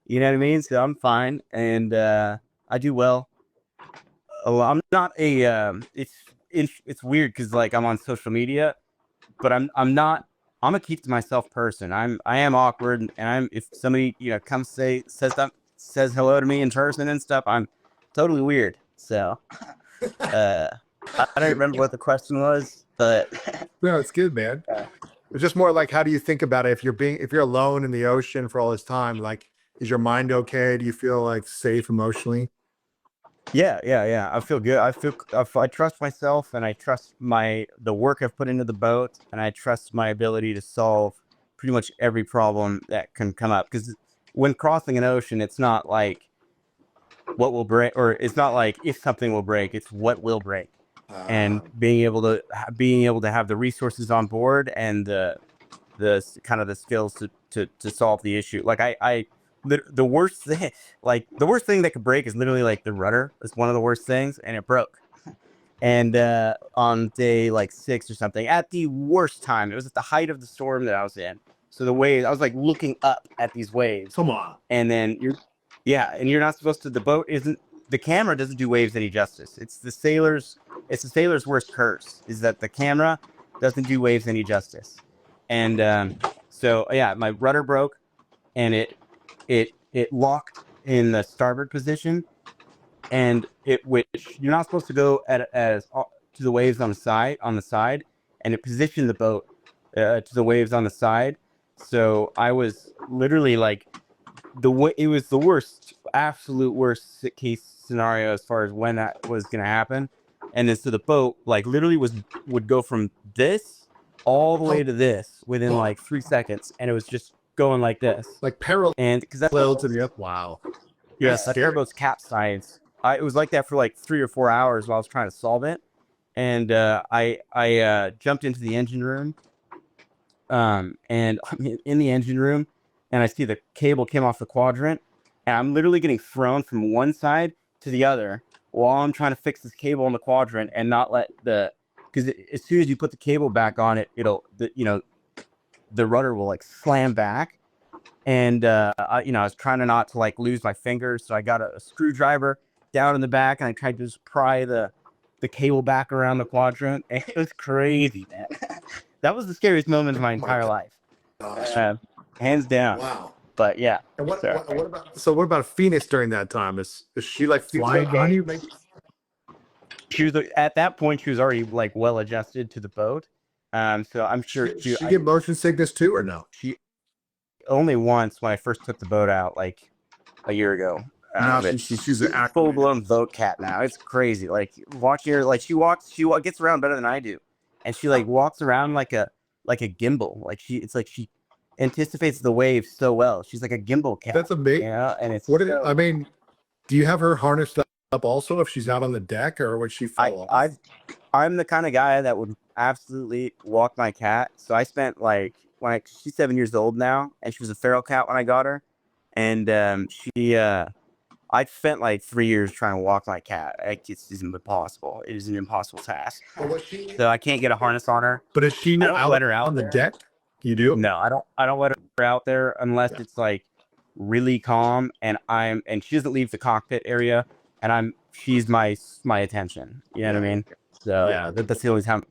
Speaker 1: You know what I mean? So I'm fine, and I do well. I'm not a it's weird because like I'm on social media, but I'm not. I'm a keep to myself person. I am awkward, and if somebody comes says hello to me in person and stuff, I'm totally weird. So I don't remember what the question was, but
Speaker 5: No, it's good, man. It's just more like, how do you think about it if you're alone in the ocean for all this time? Like, is your mind okay? Do you feel like safe emotionally?
Speaker 1: Yeah. I feel good. I trust myself, and I trust the work I've put into the boat, and I trust my ability to solve pretty much every problem that can come up. Because when crossing an ocean, it's not like what will break, or it's not like if something will break. It's what will break. And being able to have the resources on board and the kind of the skills to solve the issue. Like the worst thing that could break is literally like the rudder. It's one of the worst things, and it broke. And on day like 6 or something, at the worst time, it was at the height of the storm that I was in. So the waves, I was like looking up at these waves.
Speaker 5: Come on.
Speaker 1: And then you're not supposed to. The camera doesn't do waves any justice. It's the sailor's worst curse, is that the camera doesn't do waves any justice. And so yeah, my rudder broke, and it locked in the starboard position, and which you're not supposed to go as to the waves on the side, and it positioned the boat to the waves on the side. So I was literally like it was the absolute worst case scenario as far as when that was going to happen. And then so the boat like literally would go from this all the way to this within like 3 seconds, and it was just going like this.
Speaker 5: Like parallel
Speaker 1: And because that's
Speaker 5: to the up. Wow.
Speaker 1: yes, that airboat's capsized. It was like that for like 3 or 4 hours while I was trying to solve it. And I jumped into the engine room, and I'm in the engine room, and I see the cable came off the quadrant, and I'm literally getting thrown from one side to the other while I'm trying to fix this cable in the quadrant and not let because as soon as you put the cable back on it, the rudder will like slam back. And I was trying to not to like lose my fingers, so I got a screwdriver down in the back, and I tried to just pry the cable back around the quadrant. And it was crazy, man. That was the scariest moment of my entire life, hands down.
Speaker 5: Wow.
Speaker 1: But yeah.
Speaker 5: And what about Phoenix during that time? Is she like flying on you?
Speaker 1: She was at that point. She was already like well adjusted to the boat, so I'm sure
Speaker 5: she get motion sickness too, or no?
Speaker 1: She only once when I first took the boat out like a year ago.
Speaker 5: She's an
Speaker 1: full blown boat cat now. It's crazy. Like watching her, like she gets around better than I do, and she like walks around like a gimbal. Like she anticipates the waves so well. She's like a gimbal cat.
Speaker 5: That's amazing.
Speaker 1: Yeah, and it's
Speaker 5: I mean, do you have her harnessed up also if she's out on the deck, or would she fall off?
Speaker 1: I'm the kind of guy that would absolutely walk my cat. So I spent like she's 7 years old now, and she was a feral cat when I got her, and I spent like 3 years trying to walk my cat. It's impossible. It is an impossible task. So I can't get a harness on her.
Speaker 5: But is she not
Speaker 1: let her out
Speaker 5: on the deck? You do?
Speaker 1: No, I don't let her out there unless it's like really calm, and she doesn't leave the cockpit area, and she's my attention. You know what I mean? So yeah, that's the only time.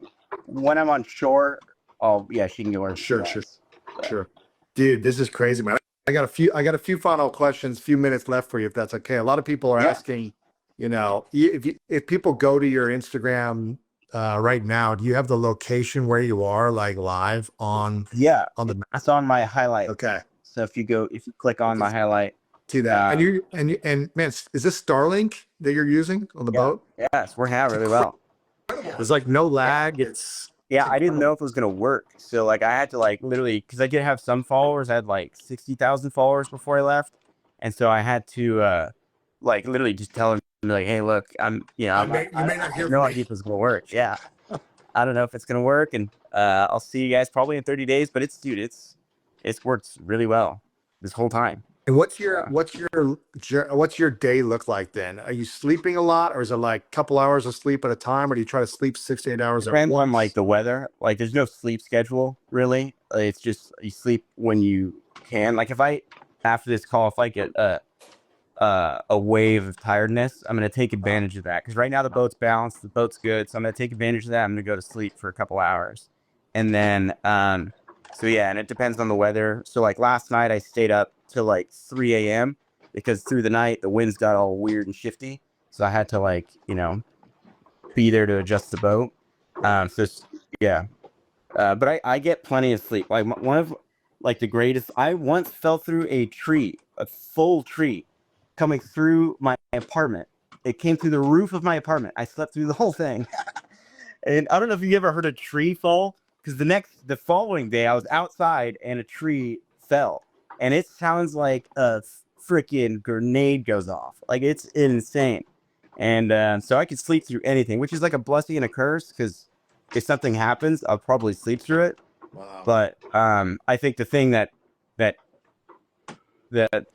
Speaker 1: When I'm on shore, she can go where she wants.
Speaker 5: Sure. Dude, this is crazy, man. I got a few final questions, few minutes left for you, if that's okay. A lot of people are asking, if people go to your Instagram right now, do you have the location where you are, like live on?
Speaker 1: Yeah,
Speaker 5: on the.
Speaker 1: That's on my highlight.
Speaker 5: Okay.
Speaker 1: So if you click on my highlight,
Speaker 5: to that, and man, is this Starlink that you're using on the boat?
Speaker 1: Yes, we're having really well.
Speaker 5: There's like no lag.
Speaker 1: I didn't know if it was gonna work, so like I had to like literally, because I did have some followers. I had like 60,000 followers before I left, and so I had to like literally just tell them like, hey, look, I may not hear. No idea if it's gonna work. Yeah, I don't know if it's gonna work, and I'll see you guys probably in 30 days. But it's worked really well this whole time.
Speaker 5: And what's your day look like then? Are you sleeping a lot, or is it like a couple hours of sleep at a time, or do you try to sleep 6 to 8 hours?
Speaker 1: Depends on like the weather. Like there's no sleep schedule really. It's just you sleep when you can. Like after this call, if I get a wave of tiredness, I'm gonna take advantage of that, because right now the boat's balanced, the boat's good, so I'm gonna take advantage of that. I'm gonna go to sleep for a couple hours, and then and it depends on the weather. So like last night I stayed up till like 3 a.m. because through the night the winds got all weird and shifty, so I had to like be there to adjust the boat. But I get plenty of sleep. Like one of like the greatest, I once fell through a full tree coming through my apartment. It came through the roof of my apartment. I slept through the whole thing. And I don't know if you ever heard a tree fall, because the following day I was outside and a tree fell, and it sounds like a freaking grenade goes off. Like it's insane. And so I could sleep through anything, which is like a blessing and a curse, because if something happens, I'll probably sleep through it.
Speaker 5: Wow.
Speaker 1: But I think the thing that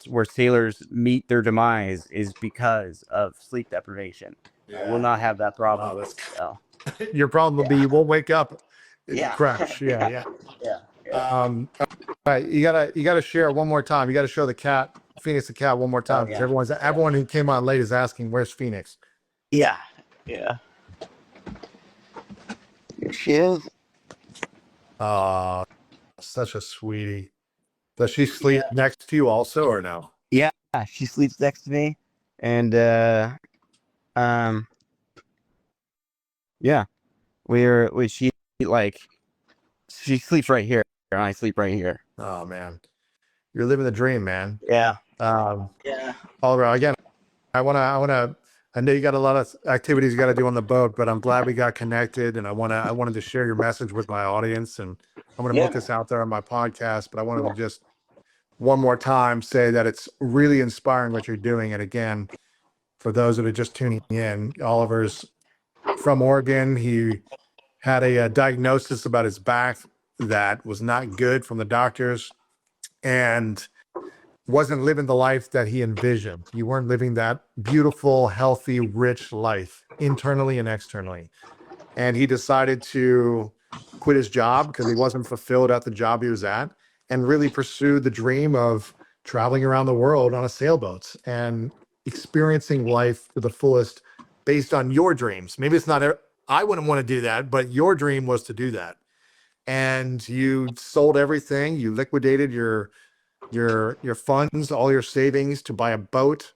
Speaker 1: where sailors meet their demise is because of sleep deprivation. I will not have that problem.
Speaker 5: Wow, your problem will be you won't wake up. Crash. Yeah. All right, you gotta share one more time. You gotta show Phoenix the cat one more time. Everyone who came on late is asking, where's Phoenix?
Speaker 1: Yeah. Here she is.
Speaker 5: Such a sweetie. Does she sleep next to you also, or no?
Speaker 1: Yeah, she sleeps next to me, and she sleeps right here, and I sleep right here.
Speaker 5: Oh man, you're living the dream, man.
Speaker 1: Yeah.
Speaker 5: Oliver, again, I I know you got a lot of activities you got to do on the boat, but I'm glad we got connected, and I wanted to share your message with my audience, and I'm going to put this out there on my podcast. But I wanted to just one more time say that it's really inspiring what you're doing. And again, for those that are just tuning in, Oliver's from Oregon. He had a diagnosis about his back that was not good from the doctors, and wasn't living the life that he envisioned. You weren't living that beautiful, healthy, rich life internally and externally. And he decided to quit his job because he wasn't fulfilled at the job he was at, and really pursue the dream of traveling around the world on a sailboat and experiencing life to the fullest based on your dreams. Maybe it's not, I wouldn't want to do that, but your dream was to do that. And you sold everything, you liquidated your funds, all your savings to buy a boat.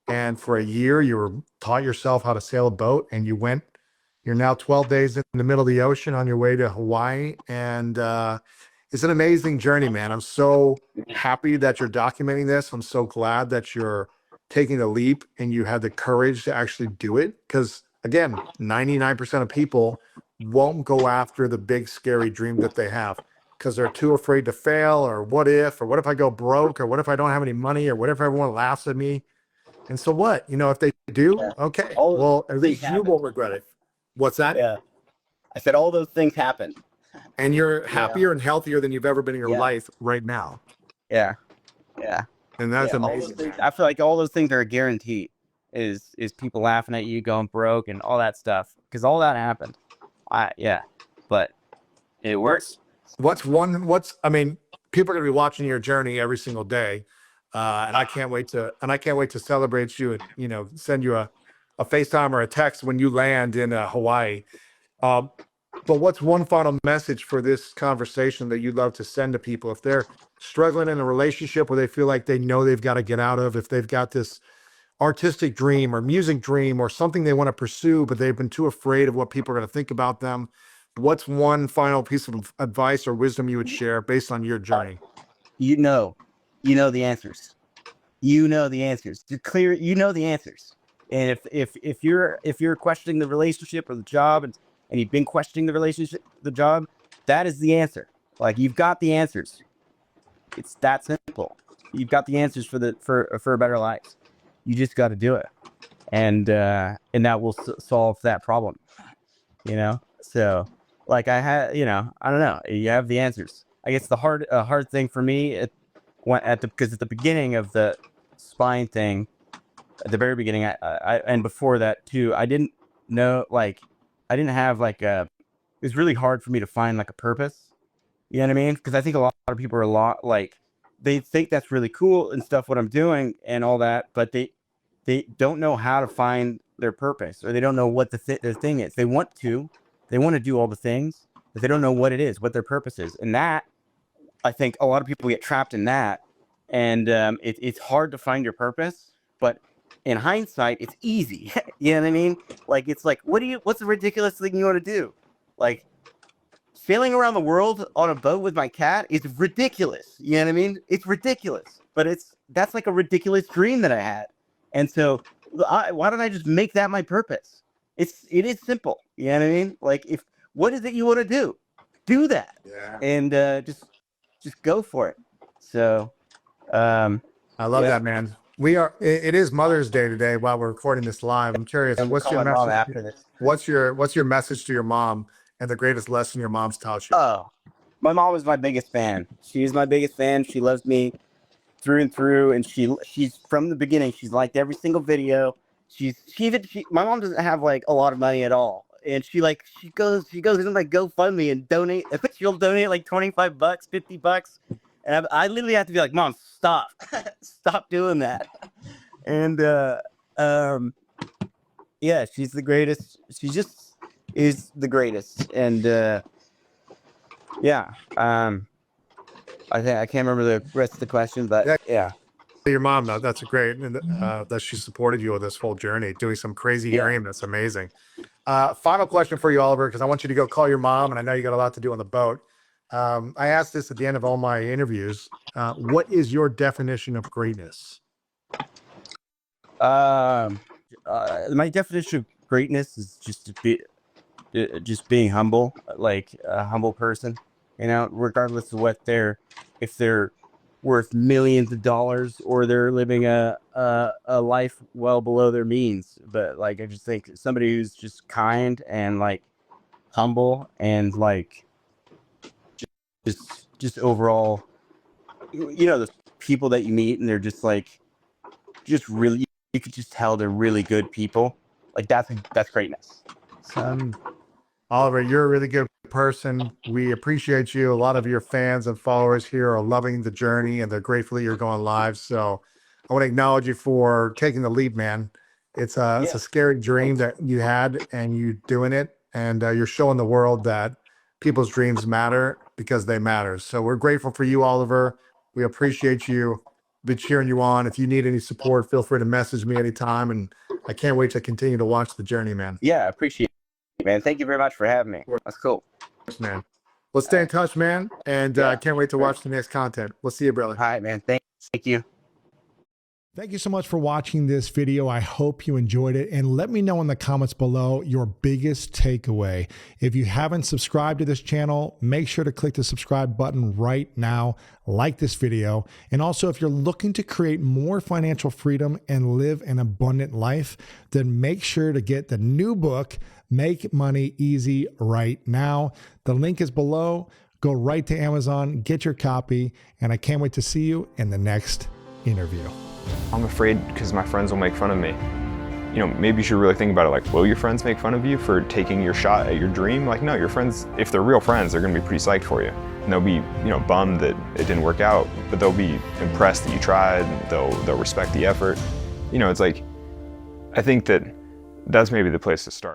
Speaker 5: And for a year, taught yourself how to sail a boat, and you're now 12 days in the middle of the ocean on your way to Hawaii. And it's an amazing journey, man. I'm so happy that you're documenting this. I'm so glad that you're taking the leap and you have the courage to actually do it. Because again, 99% of people won't go after the big, scary dream that they have because they're too afraid to fail, or what if I go broke, or what if I don't have any money, or what if everyone laughs at me? And so what? If they do, okay, well, at least you won't regret it. What's that?
Speaker 1: Yeah. I said all those things happen.
Speaker 5: And you're happier and healthier than you've ever been in your life right now.
Speaker 1: Yeah. Yeah.
Speaker 5: And that's
Speaker 1: all those
Speaker 5: amazing.
Speaker 1: things, I feel like all those things are a guarantee. Is people laughing at you, going broke, and all that stuff, because all that happened. But it works.
Speaker 5: I mean, people are gonna be watching your journey every single day. And I can't wait to celebrate you and, send you a FaceTime or a text when you land in Hawaii. But what's one final message for this conversation that you'd love to send to people if they're struggling in a relationship where they feel like they know they've got to get out of, if they've got this artistic dream or music dream or something they want to pursue, but they've been too afraid of what people are going to think about them? What's one final piece of advice or wisdom you would share based on your journey?
Speaker 1: You know the answers. You know the answers. You're clear. You know the answers. And if you're questioning the relationship or the job, and you've been questioning the relationship, the job, that is the answer. Like, you've got the answers. It's that simple. You've got the answers for a better life. You just got to do it, and that will solve that problem. So like I don't know. You have the answers. I guess the hard thing for me because at the beginning of the spine thing, at the very beginning, I and before that too, I didn't know, like, I didn't have like it was really hard for me to find like a purpose. You know what I mean? Because I think a lot of people are like, they think that's really cool and stuff, what I'm doing and all that, but they don't know how to find their purpose, or they don't know what their thing is. They want to do all the things, but they don't know what it is, what their purpose is. And that, I think a lot of people get trapped in that. And it's hard to find your purpose, but in hindsight, it's easy. You know what I mean? Like, it's like, what's the ridiculous thing you want to do? Like, sailing around the world on a boat with my cat is ridiculous. You know what I mean? It's ridiculous, but that's like a ridiculous dream that I had. And so why don't I just make that my purpose? It is simple. You know what I mean? Like, what is it you want to do? Do that. Yeah. And just go for it. So
Speaker 5: I love that, man. It is Mother's Day today while we're recording this live. I'm curious, what's your message after this? What's your message to your mom and the greatest lesson your mom's taught you?
Speaker 1: Oh, my mom was my biggest fan. She's my biggest fan. She loves me through and through, and she's from the beginning. She's liked every single video. My mom doesn't have like a lot of money at all, and she goes into like GoFundMe and donate. She'll donate like $25, $50, and I literally have to be like, Mom, stop doing that. And yeah, she's the greatest. She just is the greatest. And yeah, I can't remember the rest of the question, but yeah.
Speaker 5: Your mom, though, that's great, and that she supported you with this whole journey, doing some crazy hearing. That's amazing. Final question for you, Oliver, because I want you to go call your mom, and I know you got a lot to do on the boat. I ask this at the end of all my interviews. What is your definition of greatness?
Speaker 1: my definition of greatness is just to be just being humble, like a humble person, you know, regardless of what if they're worth millions of dollars or they're living a life well below their means. But like, I just think somebody who's just kind and like humble and like just overall, you know, the people that you meet and they're just like, just really, you could just tell they're really good people. Like that's greatness.
Speaker 5: Oliver, you're a really good person. We appreciate you. A lot of your fans and followers here are loving the journey and they're grateful that you're going live. So I want to acknowledge you for taking the leap, man. It's a scary dream that you had and you doing it. And you're showing the world that people's dreams matter because they matter. So we're grateful for you, Oliver. We appreciate you. Be cheering you on. If you need any support, feel free to message me anytime. And I can't wait to continue to watch the journey, man.
Speaker 1: Yeah, I appreciate it, man. Thank you very much for having me. That's cool.
Speaker 5: Man, let's stay in touch, man. And I can't wait to watch the next content. We'll see you, brother.
Speaker 1: All right, man. Thank you.
Speaker 6: Thank you so much for watching this video. I hope you enjoyed it, and let me know in the comments below your biggest takeaway. If you haven't subscribed to this channel, make sure to click the subscribe button right now, like this video. And also, if you're looking to create more financial freedom and live an abundant life, then make sure to get the new book, Make Money Easy, right now. The link is below. Go right to Amazon, get your copy, and I can't wait to see you in the next interview.
Speaker 7: I'm afraid because my friends will make fun of me. You know, maybe you should really think about it, like, will your friends make fun of you for taking your shot at your dream? Like, no, your friends, if they're real friends, they're gonna be pretty psyched for you. And they'll be, you know, bummed that it didn't work out, but they'll be impressed that you tried, they'll respect the effort. You know, it's like, I think that's maybe the place to start.